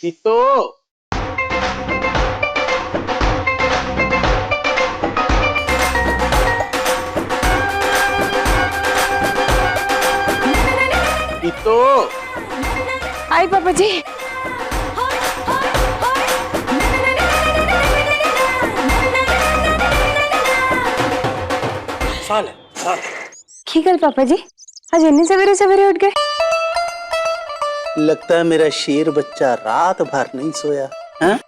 टीतो टीतो। हाय पापा जी। साल की गल पापा जी, आज इतनी सवेरे सवेरे उठ गए? लगता है मेरा शेर बच्चा रात भर नहीं सोया है।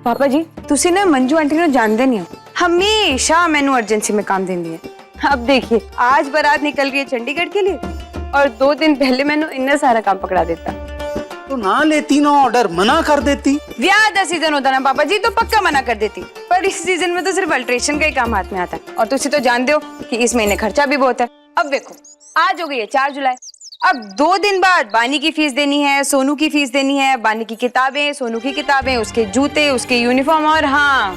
पापा जी तुसी ना मंजू आंटी को जानते नहीं हो, हमेशा मैनू अर्जेंसी में काम देंदी है। अब देखिए आज बारात निकल रही है चंडीगढ़ के लिए और 2 दिन पहले मैनू इतना सारा काम पकड़ा देता। तो ना लेती ना ऑर्डर, मना कर देती। ब्याह का सीजन होता ना पापा जी तो पक्का मना कर देती, पर इस सीजन में तो सिर्फ अल्ट्रेशन का ही काम हाथ में आता है और तुसी तो जानते हो कि इस महीने खर्चा भी बहुत है। अब देखो आज हो गई है 4 जुलाई, अब 2 दिन बाद बानी की फीस देनी है, सोनू की फीस देनी है, बानी की किताबें, सोनू की किताबें, उसके जूते, उसके यूनिफॉर्म। और हाँ,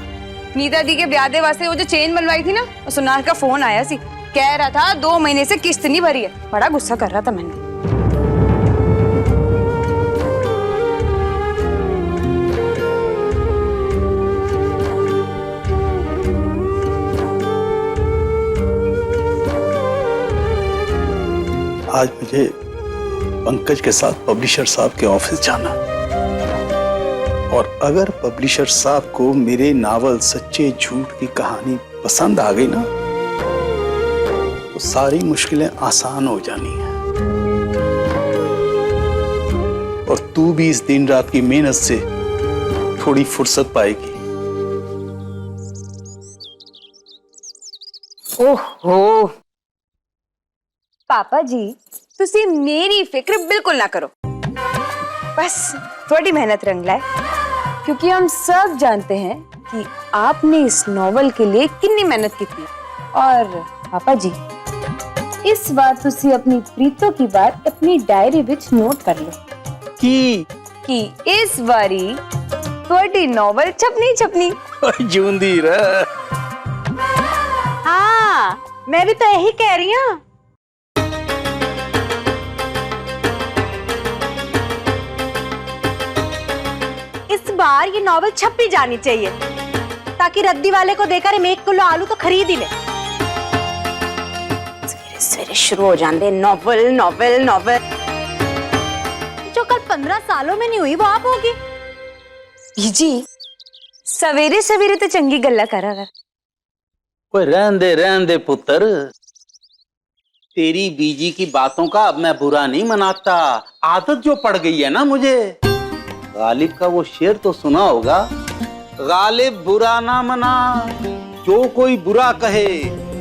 नीता दी के ब्याह दे वास्ते वो जो चेन बनवाई थी ना, सुनार का फोन आया सी, कह रहा था 2 महीने से किस्त नहीं भरी है। बड़ा गुस्सा कर रहा था मैंने। आज मुझे पंकज के साथ पब्लिशर साहब के ऑफिस जाना, और अगर पब्लिशर साहब को मेरे नावल सच्चे झूठ की कहानी पसंद आ गई ना तो सारी मुश्किलें आसान हो जानी है और तू भी इस दिन रात की मेहनत से थोड़ी फुर्सत पाएगी। ओहो पापा जी तुसी मेरी फिक्र बिल्कुल ना करो, बस थोड़ी मेहनत रंग लाए, क्योंकि हम सब जानते हैं कि आपने इस नॉवल के लिए कितनी मेहनत की थी। और पापा जी इस बार तुसी अपनी प्रीतों की बात अपनी डायरी विच नोट कर लो कि इस बारी थोड़ी नॉवल छपनी। जूंदी रह। हाँ मैं भी तो यही कह रही हूँ। इस बार ये नॉवल छप भी जानी चाहिए ताकि रद्दी वाले को देकर 1 किलो आलू तो खरीद ही ले। सवेरे सवेरे शुरू हो जाते नॉवल नॉवल नॉवल, जो कल 15 सालों में नहीं हुई वो आप होगी। जी सवेरे सवेरे तो चंगी गल्ला करा कर। कोई रहन दे पुत्र, तेरी बीजी की बातों का अब मैं बुरा नहीं मनाता, आदत जो पड़ गई है ना मुझे। गालिब का वो शेर तो सुना होगा, गालिब बुरा ना मना जो कोई बुरा कहे,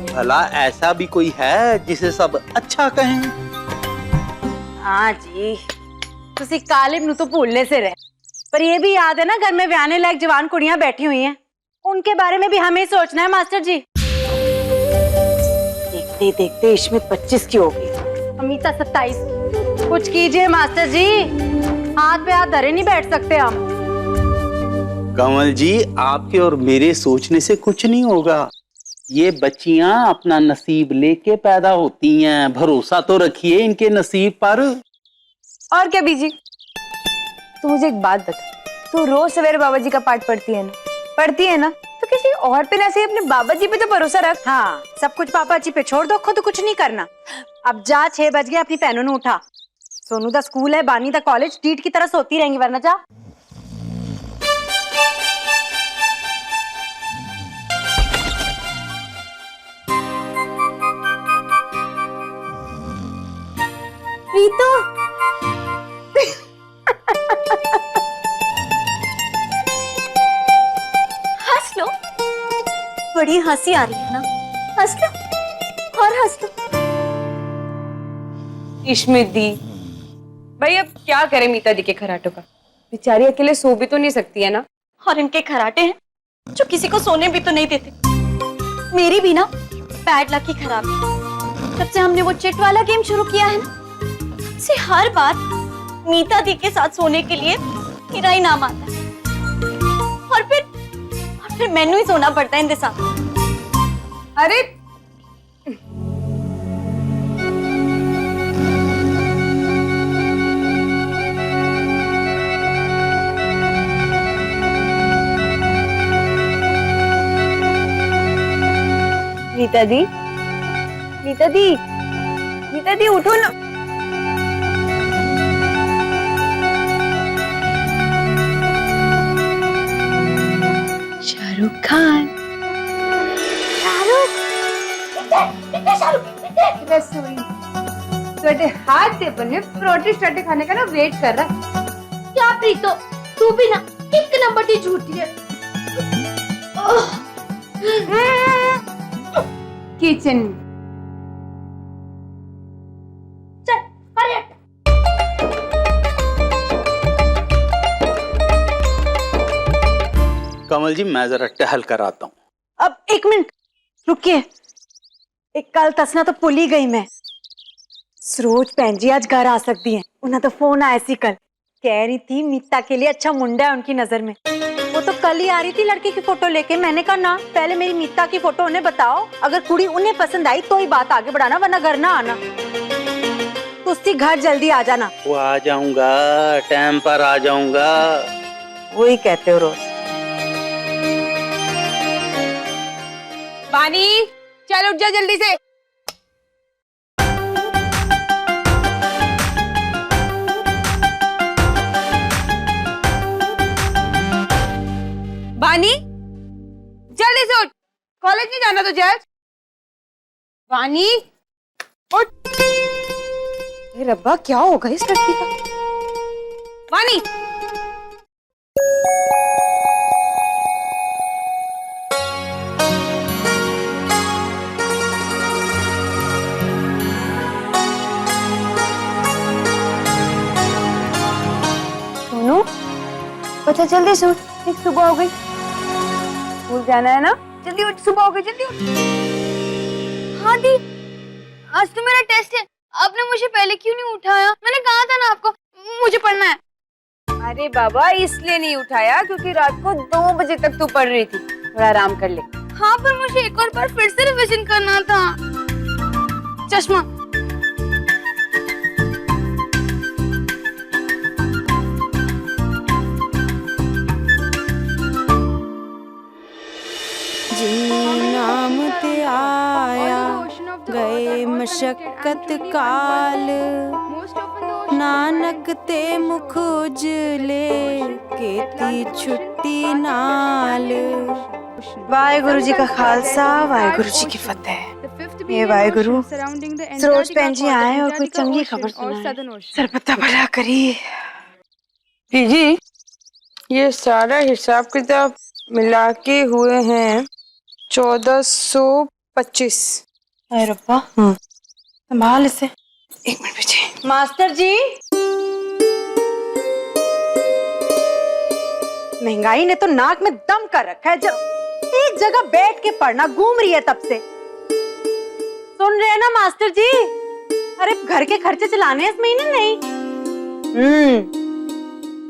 भला ऐसा भी कोई है जिसे सब अच्छा कहें। हाँ जी तुसी गालिब नु तो भूलने से रहे, पर ये भी याद है ना घर में ब्याहने लायक जवान कुड़ियां बैठी हुई हैं, उनके बारे में भी हमें ही सोचना है मास्टर जी। देखते देखते इश्मित 25 की होगी, अमिता 27। कुछ कीजिए मास्टर जी, हाथ पे हाथ धरे नहीं बैठ सकते हम। कमल जी आपके और मेरे सोचने से कुछ नहीं होगा, ये बच्चियां अपना नसीब लेके पैदा होती हैं, भरोसा तो रखिए इनके नसीब पर। और क्या बीजी, तू मुझे एक बात बता, तू रोज सवेरे बाबा जी का पाठ पढ़ती है ना? पढ़ती है ना? तो किसी और पे ना से अपने बाबा जी पे तो भरोसा रख। हाँ सब कुछ पापा जी पे छोड़ दो, खुद कुछ नहीं करना। अब जा 6 बज गए, अपनी बहनों ने उठा। सोनू दा स्कूल है, बानी दा कॉलेज, टीट की तरह सोती रहेंगी, वरना जा। प्रीतो हंस लो, बड़ी हंसी आ रही है ना, हंस लो और हंस लो। इश्मित दी भाई अब क्या करें मीता दी के खराटों का, बेचारी अकेले सो भी तो नहीं सकती है ना। और इनके खराटे हैं जो किसी को सोने भी तो नहीं देते। मेरी भी ना बैड लक ही खराब है। जब से हमने वो चिट वाला गेम शुरू किया है ना, से हर बार मीता दी के साथ सोने के लिए मेरा ही नाम आता है, और फिर मैनू ही सोना पड़ता है इनके साथ। अरे नीता दी, नीता दी, नीता दी उठो ना। शाहरुख खान, रसोई छोटे हाथ से बने फ्रोटी स्टार्टे खाने का ना वेट कर रहा है। क्या प्रीतो, तू भी ना एक नंबर की झूठी है। किचन चल हरी हट। कमल जी मैं जरा टहल कर आता हूँ। अब एक मिनट रुकिए, एक कल तसना तो भूल ही गई मैं। सरोज भैन जी आज घर आ सकती हैं। उन्हें तो फोन आया सी कल, कह रही थी मीता के लिए अच्छा मुंडा है उनकी नजर में। वो तो कल ही आ रही थी लड़की की फोटो लेके। मैंने कहा ना पहले मेरी मीता की फोटो उन्हें बताओ, अगर कुड़ी उन्हें पसंद आई तो ही बात आगे बढ़ाना, वरना घर ना आना। तो उसकी घर जल्दी आ जाना। वो आ जाऊंगा, टाइम पर आ जाऊंगा। वही कहते हो रोज। पानी, चल उठ जा जल्दी से। बानी, जल्दी से उठ, कॉलेज नहीं जाना तुझे आज? बानी, उठ। ये रब्बा क्या होगा इस लड़की का? बानी, सोनू, बच्चा जल्दी से उठ, एक सुबह हो गई, स्कूल जाना है ना, जल्दी उठ, सुबह हो गई, जल्दी उठ। हाँ दी, आज तो मेरा टेस्ट है। आपने मुझे पहले क्यों नहीं उठाया? मैंने कहा था ना आपको मुझे पढ़ना है। अरे बाबा इसलिए नहीं उठाया क्योंकि रात को 2 बजे तक तू पढ़ रही थी, थोड़ा आराम कर ले। हाँ पर मुझे एक और बार फिर से रिवीजन करना था। चश्मा नाम ते आया गए मशक्कत काल, नानक ते मुख उजले केती छुट्टी नाल। वाहेगुरु जी का खालसा, वाहेगुरु जी की फतेह। ये वाहेगुरु, सरोज भैन जी आए और कोई चंगी खबर सुनाए, सरपता भला करी। जी ये सारा हिसाब किताब मिला के हुए हैं 1425। अरे रब्बा, संभाल इसे। एक मिनट पीछे। मास्टर जी, महंगाई ने तो नाक में दम कर रखा है। जब एक जगह बैठ के पढ़ना, घूम रही है तब से। सुन रहे हैं ना मास्टर जी? अरे घर के खर्चे चलाने हैं इस महीने नहीं।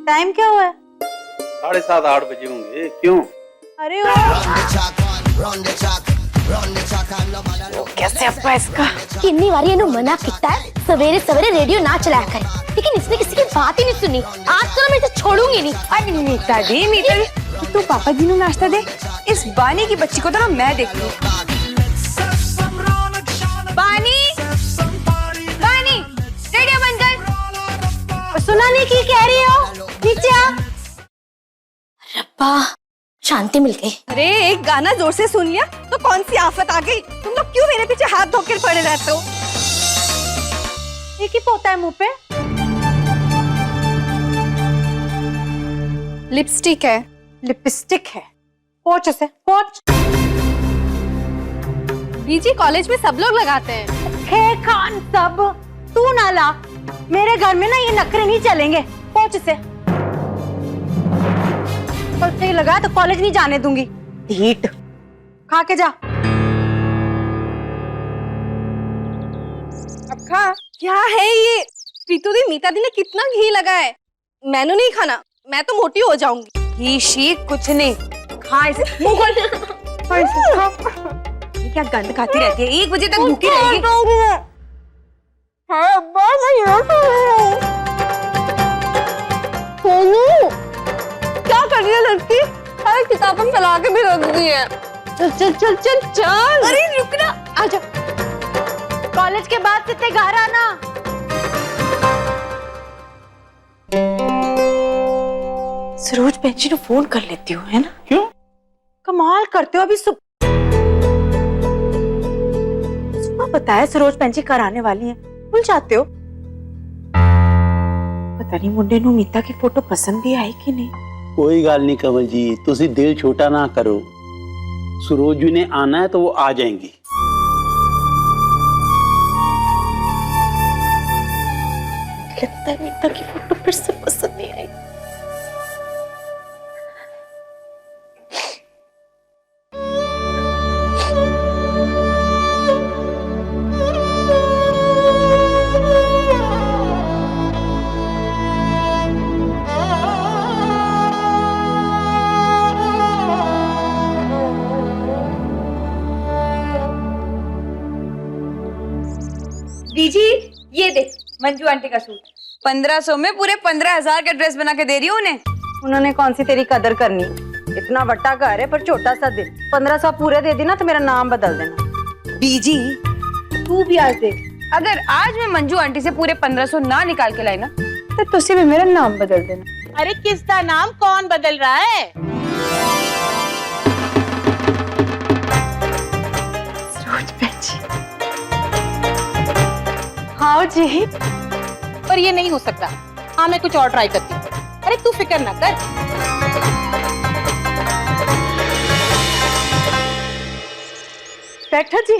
टाइम क्या हुआ है? 7:30 8 बजे होंगे। क्यों? अरे कैसे अप्पा इसका कितनी बार ये मना किया है सवेरे सवेरे रेडियो ना चलाया कर, लेकिन इसने किसी की बात ही नहीं सुनी। आज तो मैं इसे छोड़ूंगी नहीं। अरे मीता दी, तू पापा जी को नाश्ता दे। इस बानी की बच्ची को तो ना मैं देख लूं। बानी, बानी, रेडियो बंद कर। सुना नहीं की कह रही हो? नीचे आ। रब्बा शांति मिल गई। अरे एक गाना जोर से सुन लिया तो कौन सी आफत आ गई? तुम लोग क्यों मेरे पीछे हाथ धोकर पड़े रहते हो? एक ही पोता है मुंह पे। लिपस्टिक है। लिपस्टिक है? पोंछ उसे, पोंछ। बीजी कॉलेज में सब लोग लगाते हैं। हे खान सब, तू ना ला। मेरे घर में ना ये नखरे नहीं चलेंगे। पोंछ उसे। कल से लगा तो कॉलेज नहीं जाने दूंगी। ढीठ, खा के जा। अब खा। क्या है ये? प्रीतु दी, मीता दी ने कितना घी लगाया है। मैंने नहीं खाना, मैं तो मोटी हो जाऊंगी। घी शीक कुछ नहीं, खा इसे। मुंह खोल। ये क्या गंद खाती रहती है? 1 बजे तक भूखी रहेगी। क्या कर रही है लड़की? अरे किताबें फैला के भी रख दी है। चल चल चल चल चल। अरे रुक ना, जा। कॉलेज के बाद सीधे घर आना। सरोज बहन जी ने फोन कर लेती हूँ, है ना? क्यों? कमाल करते हो। अभी सुबह बताया सरोज बहन जी घर आने वाली हैं, भूल जाते हो। पता नहीं मुंडे नू मीता की फोटो पसंद भी आई कि नहीं। कोई गल नहीं कमल जी, तुसी दिल छोटा ना करो। सरोज जी ने आना है तो वो आ जाएंगी। लगता है मीता की फोटो फिर से पसंद नहीं आई। दीजी ये देख मंजू आंटी का सूट 1500 में पूरे 15,000 का ड्रेस बना के दे रही हूँ उन्हें। उन्होंने कौन सी तेरी कदर करनी। इतना बट्टा घर है पर छोटा सा दिल। 1500 पूरे दे दी ना तो मेरा नाम बदल देना। बीजी तू भी आज देख, अगर आज मैं मंजू आंटी से पूरे 1500 ना निकाल के लाई ना तो तुझसे भी मेरा नाम बदल देना। अरे किसका नाम कौन बदल रहा है? सरोज बहन जी। हाँ जी। पर ये नहीं हो सकता। हाँ मैं कुछ और ट्राई करती हूँ। अरे तू फिक्र ना कर। बैठो जी,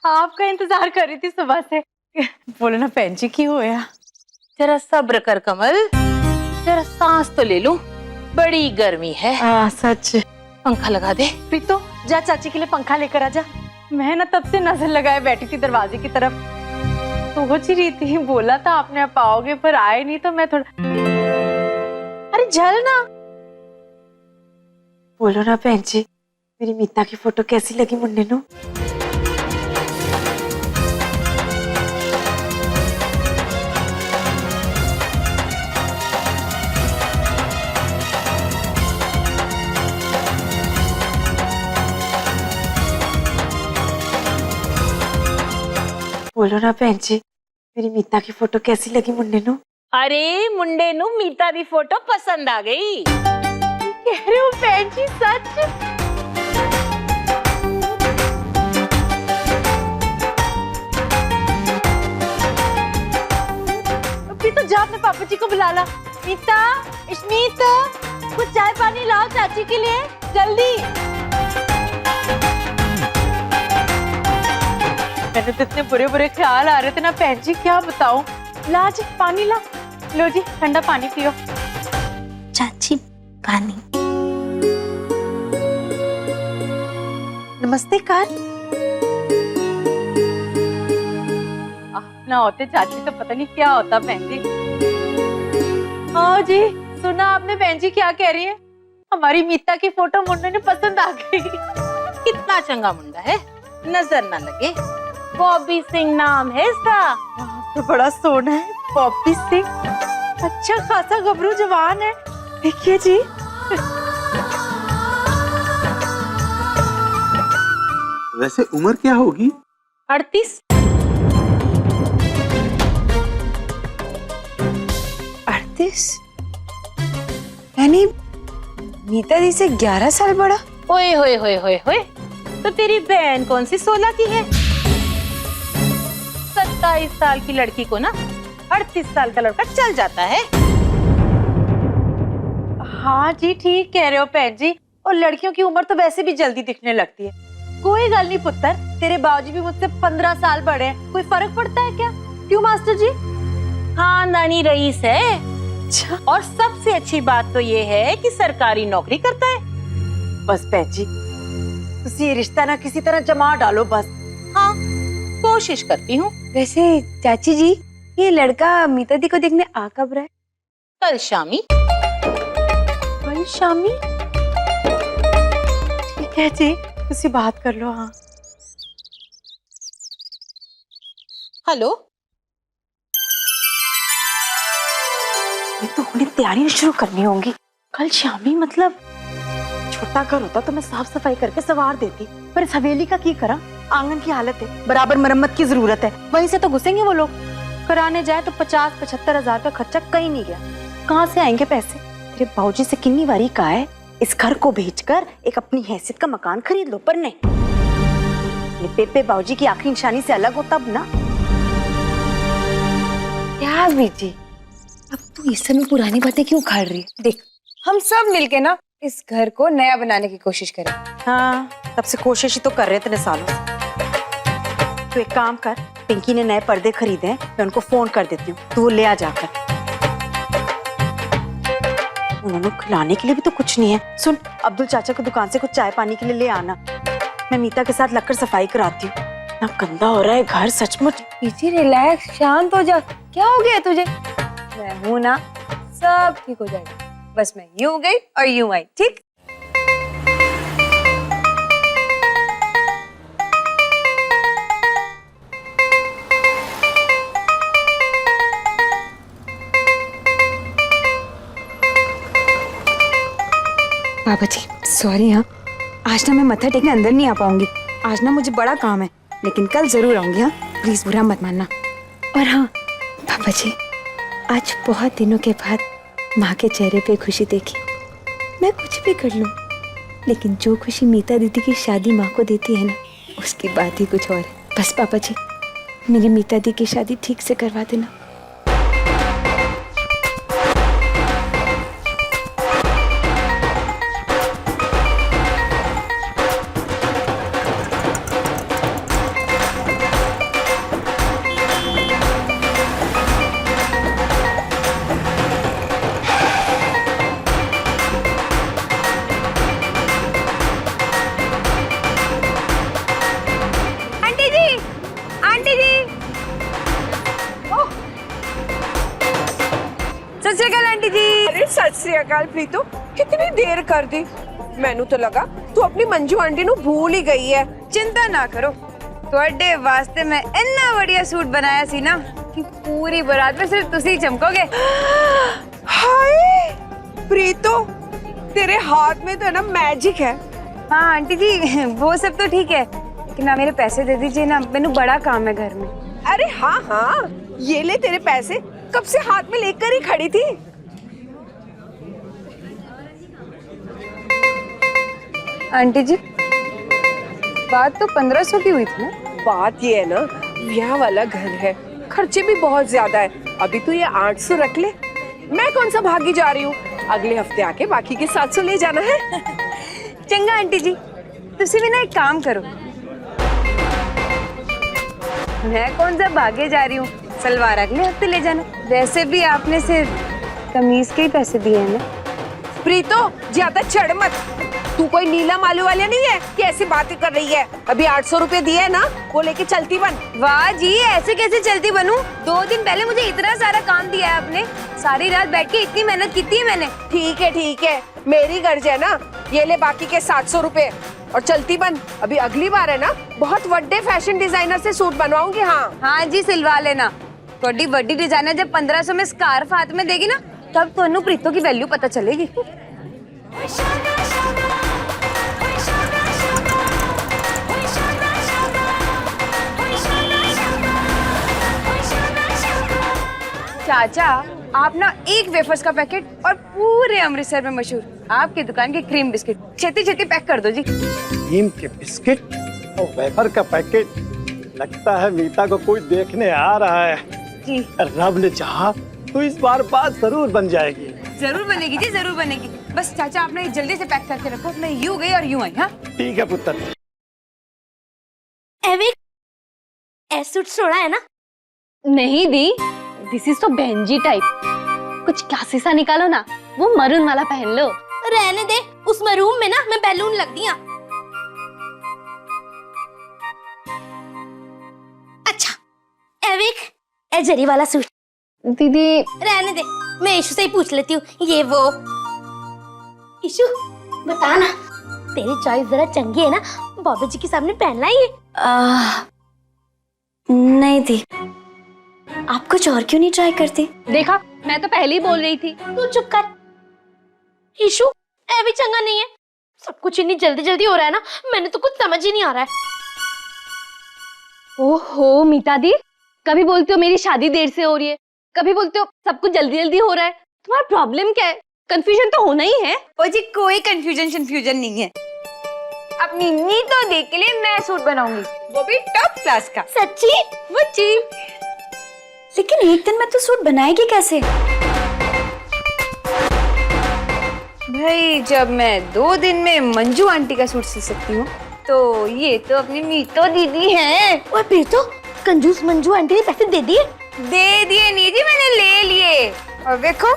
आपका इंतजार कर रही थी सुबह से। बोलो ना बहन जी की होया। जरा सब्र कर कमल, जरा सांस तो ले लूं। बड़ी गर्मी है। सच। पंखा लगा दे। प्रीतो जा चाची के लिए पंखा लेकर आ जा। मैं ना तब से नजर लगाए बैठी थी दरवाजे की तरफ, सोच ही रही थी। बोला था आपने आप आओगे पर आए नहीं तो मैं थोड़ा। अरे जल ना। बोलो ना बहन जी, मेरी मीता की फोटो कैसी लगी मुन्ने नु? बोलो ना बहन जी, मेरी मीता की फोटो कैसी लगी मुन्ने नु? अरे मुंडे नु मीता दी फोटो पसंद आ गई। कह रहे हो बहन जी? सच? अभी तो जा अपने पापा जी को बुला ला। मीता, इश्मीत, कुछ चाय पानी लाओ चाची के लिए, जल्दी। मैंने तो इतने बुरे बुरे ख्याल आ रहे थे ना बहन जी, क्या बताऊं। ला जी पानी ला। लो जी ठंडा पानी पियो। चाची पानी। नमस्ते कार। ना होते चाची तो पता नहीं क्या होता बहन जी। हाँ जी, सुना आपने बहन जी क्या कह रही है? हमारी मीता की फोटो मुन्ने ने पसंद आ गई। कितना चंगा मुंडा है, नजर ना लगे। बॉबी सिंह नाम है इसका। तो बड़ा सोना है पॉपी सिंह। अच्छा खासा गबरू जवान है। देखिए जी। वैसे उम्र क्या होगी? 38। 38? यानी मीता दी से 11 साल बड़ा। ओए होए होए होए होए, तो तेरी बहन कौन सी 16 की है? 27 साल की लड़की को ना 38 साल का लड़का चल जाता है। हाँ जी ठीक कह रहे हो बहन जी। और लड़कियों की उम्र तो वैसे भी जल्दी दिखने लगती है। कोई गल नहीं पुत्र, तेरे बाबूजी भी मुझसे 15 साल बड़े हैं। कोई फर्क पड़ता है क्या? क्यों मास्टर जी? खानदानी रईस है। अच्छा। और सबसे अच्छी बात तो ये है कि सरकारी नौकरी करता है। बस बहन जी, तुसी ये रिश्ता ना किसी तरह जमा डालो बस। हाँ कोशिश करती हूँ। वैसे चाची जी, ये लड़का मीता दी को देखने आ कब रहा है? कल शामी। कल शामी? ठीक है जी, तुसी बात कर लो। हाँ हेलो। ये तो उन्हें तैयारियां शुरू करनी होंगी। कल शामी मतलब छोटा घर होता तो मैं साफ सफाई करके सवार देती, पर इस हवेली का की करा। आंगन की हालत है, बराबर मरम्मत की जरूरत है, वहीं से तो घुसेंगे वो लोग। कराने जाए तो 50-75 हजार का खर्चा कहीं नहीं गया। कहाँ से आएंगे पैसे? तेरे बाबूजी से कितनी बारी कहा है इस घर को बेचकर एक अपनी हैसियत का मकान खरीद लो, पर नहीं। ये पेपे बाबूजी की आखिरी निशानी से अलग हो तब ना। क्या बीजी, अब तू इस समय पुरानी बातें क्यों उखाड़ रही है? देख, हम सब मिलके ना इस घर को नया बनाने की कोशिश करें। हाँ, तब से कोशिश ही तो कर रहे थे सालों से। तू एक काम कर, पिंकी ने नए पर्दे खरीदे हैं, मैं उनको फोन कर देती हूँ, तू वो ले आ जाकर। उन्होंने खिलाने के लिए भी तो कुछ नहीं है। सुन, अब्दुल चाचा को दुकान से कुछ चाय पानी के लिए ले आना, मैं मीता के साथ लगकर सफाई कराती हूँ। ना गंदा हो रहा है घर सचमुच। बीजी रिलैक्स, शांत हो जा। क्या हो गया तुझे? मैं हूं ना, सब ठीक हो जाएगा। बस मैं यूं गई और यूं आई, ठीक? बाबा जी सॉरी, हाँ आज ना मैं मत्था टेकने अंदर नहीं आ पाऊंगी। आज ना मुझे बड़ा काम है, लेकिन कल जरूर आऊंगी। हाँ प्लीज बुरा मत मानना। और हाँ बाबा जी, आज बहुत दिनों के बाद माँ के चेहरे पे खुशी देखी। मैं कुछ भी कर लूँ, लेकिन जो खुशी मीता दीदी की शादी माँ को देती है ना, उसकी बात ही कुछ और है। बस पापा जी, मेरी मीता दी की शादी ठीक से करवा देना। आंटी जी, आंटी जी, ओह, सत श्री अकाल आंटी जी। अरे सत श्री अकाल प्रीतो, कितनी देर कर दी। मैनू तो लगा तू अपनी मंजू आंटी नु भूल ही गई है। चिंता ना करो, ਤੁਹਾਡੇ वास्ते मैं इन्ना बढ़िया सूट बनाया सी ना कि पूरी बारात में सिर्फ तुसी चमकोगे। हाय प्रीतो, तेरे हाथ में तो है ना मैजिक है। हाँ आंटी जी, वो सब तो ठीक है, लेकिन आप मेरे पैसे दे दीजिए ना, मैंने बड़ा काम है घर में। अरे हाँ हाँ, ये ले तेरे पैसे, कब से हाथ में लेकर ही खड़ी थी। आंटी जी बात तो 1500 की हुई थी ना? बात ये है ना, ब्याह वाला घर है, खर्चे भी बहुत ज्यादा है। अभी तो ये 800 रख ले, मैं कौन सा भागी जा रही हूँ। अगले हफ्ते आके बाकी के 700 ले जाना है। चंगा आंटी जी, तुसी भी ना एक काम करो, मैं कौन सा भागे जा रही हूँ, सलवार अगले हफ्ते ले जाना। वैसे भी आपने सिर्फ कमीज के ही पैसे दिए हैं ना। प्रीतो ज्यादा चढ़ मत, तू कोई नीला मालू वाला नहीं है कि ऐसी बातें कर रही है। अभी 800 रुपए दिए है ना, वो लेके चलती बन। वाह जी, ऐसे कैसे चलती बनूं? 2 दिन पहले मुझे इतना सारा काम दिया है आपने, सारी रात बैठ के इतनी मेहनत की है मैंने। ठीक है, मेरी गर्ज है ना, ये ले बाकी के 700 रुपए और चलती बन। अभी अगली बार है ना, बहुत बड़े फैशन डिजाइनर से सूट बनवाऊंगी। हाँ जी, सिलवा लेना। बड़ी बड़ी डिजाइनर जब 1500 में स्कार्फ हाथ में देगी ना, तब तो अनु प्रीतो की वैल्यू पता चलेगी। चाचा, आप ना एक वेफर्स का पैकेट और पूरे अमृतसर में मशहूर आपकी दुकान के क्रीम बिस्किट छेती छेती पैक कर दो जी। क्रीम के बिस्किट और वेफर का पैकेट, लगता है मीता को कोई देखने आ रहा है जी। रब ने चाहा तो इस बार बात जरूर बन जाएगी। जरूर बनेगी जी, जरूर बनेगी। बस चाचा आपने ये जल्दी से पैक करके रखो, मैं यूं गई और यूं आई। हाँ ठीक है पुत्र। एविक, ऐसा सूट सोड़ा है ना? नहीं दी, दिस इज तो बेंजी टाइप। कुछ क्लासी सा निकालो ना, वो मरून वाला पहन लो। रहने दे, उस मरून में ना मैं बैलून लग दिया। अच्छा एविक, ए जरी वाला सूट। दीदी रहने दे, मैं ईशु से ही पूछ लेती हूँ। ये वो ईशु बता ना, तेरी चॉइस जरा चंगी है ना, बाबा जी के सामने पहनना ये। नहीं दी, आप कुछ और क्यों नहीं ट्राई करती? देखा, मैं तो पहले ही बोल रही थी। तू चुप कर। ईशु ऐ भी चंगा नहीं है, सब कुछ इतनी जल्दी जल्दी हो रहा है ना, मैंने तो कुछ समझ ही नहीं आ रहा है। ओहो मीता दी, कभी बोलते हो मेरी शादी देर से हो रही है, कभी बोलते हो सब कुछ जल्दी जल्दी हो रहा है। तुम्हारा प्रॉब्लम क्या है? कंफ्यूजन तो होना ही है। ओ जी कोई कंफ्यूजन नहीं है। अपनी नीतो दी के लिए मैं सूट बनाऊंगी, वो भी टॉप क्लास का। सच्ची? मुच्ची। लेकिन एक दिन में तो सूट बनाएगी कैसे? भाई जब मैं 2 दिन में मंजू आंटी का सूट सी सकती हूँ तो ये तो अपनी मीतो दीदी हैं। और फिर तो कंजूस मंजू आंटी ने पैसे दे दिए। दे दिए नहीं जी, मैंने ले लिए। और देखो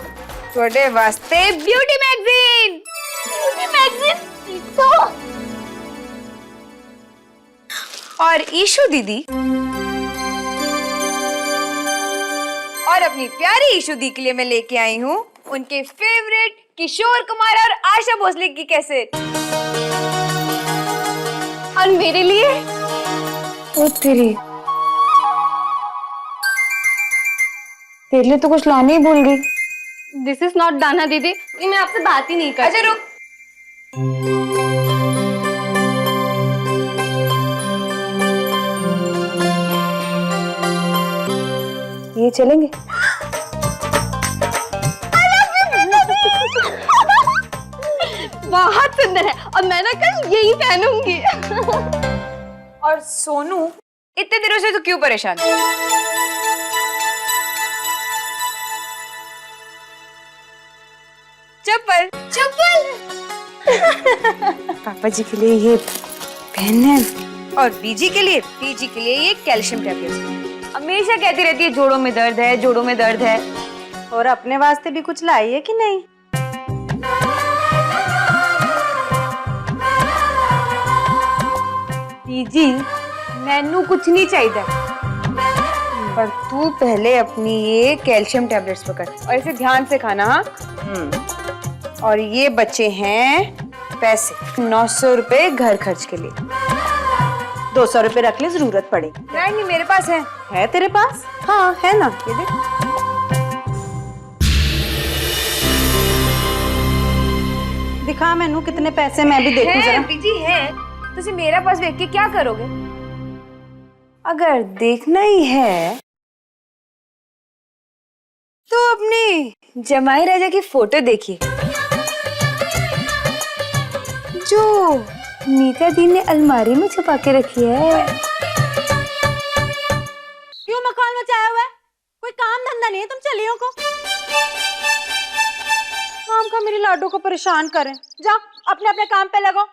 छोटे वास्ते ब्यूटी मैगजीन। ब्यूटी मैगजीन तो और ईशु दीदी और अपनी प्यारी ईशु दी के लिए मैं लेके आई हूँ उनके फेवरेट किशोर कुमार और आशा भोसले की कैसेट। और मेरे लिए ओ तेरे लिए तो कुछ लाने ही भूल गई। दिस इज नॉट दाना दीदी, मैं आपसे बात ही नहीं कर। अच्छा रुक, ये चलेंगे? बहुत सुंदर है और मैं ना कल यही पहनूंगी। और सोनू इतने दिनों से तो क्यों परेशान है? चप्पल चप्पल पापा जी के लिए ये पेन है और बीजी के लिए ये कैल्शियम टैबलेट्स। हमेशा कहती रहती है जोड़ों में दर्द है, जोड़ों में दर्द है। और अपने वास्ते भी कुछ लाई है कि नहीं? बीजी मैनू कुछ नहीं चाहिए, पर तू पहले अपनी ये कैल्शियम टैबलेट्स पकड़ और इसे ध्यान से खाना। हाँ और ये बच्चे हैं पैसे 900 रुपए घर खर्च के लिए। 200 रुपए रख ले, जरूरत पड़ेगी। नहीं मेरे पास है तेरे पास? हाँ है ना, ये देख। दिखा मैनू कितने पैसे, मैं भी देखूं जरा। बीजी है, तुझे मेरा पास देख के क्या करोगे? अगर देखना ही है तो अपने जमाई राजा की फोटो देखिए जो मीता दी ने अलमारी में छुपा के रखी है। क्यों मकान मचाया हुआ है? कोई काम धंधा नहीं है तुम चलियो को? काम का मेरी लाडो को परेशान करें। जाओ अपने अपने काम पे लगो।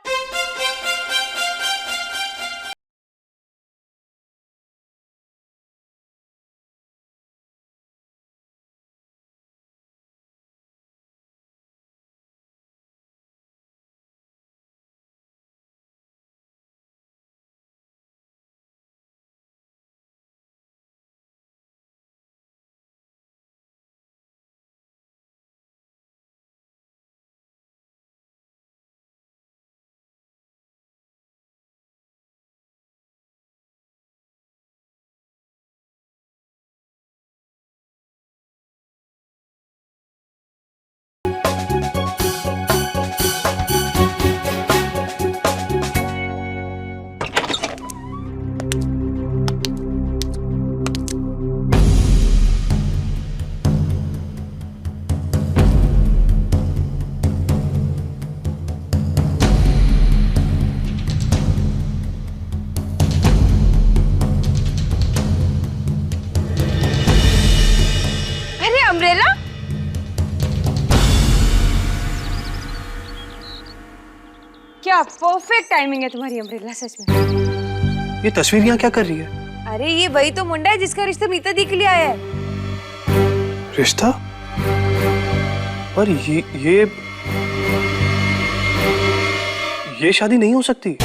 अम्ब्रेला क्या परफेक्ट टाइमिंग है तुम्हारी अम्ब्रेला, सच में। ये तस्वीर यहाँ क्या कर रही है? अरे ये वही तो मुंडा है जिसका रिश्ता मीता दी के लिए आया है। रिश्ता? पर ये शादी नहीं हो सकती।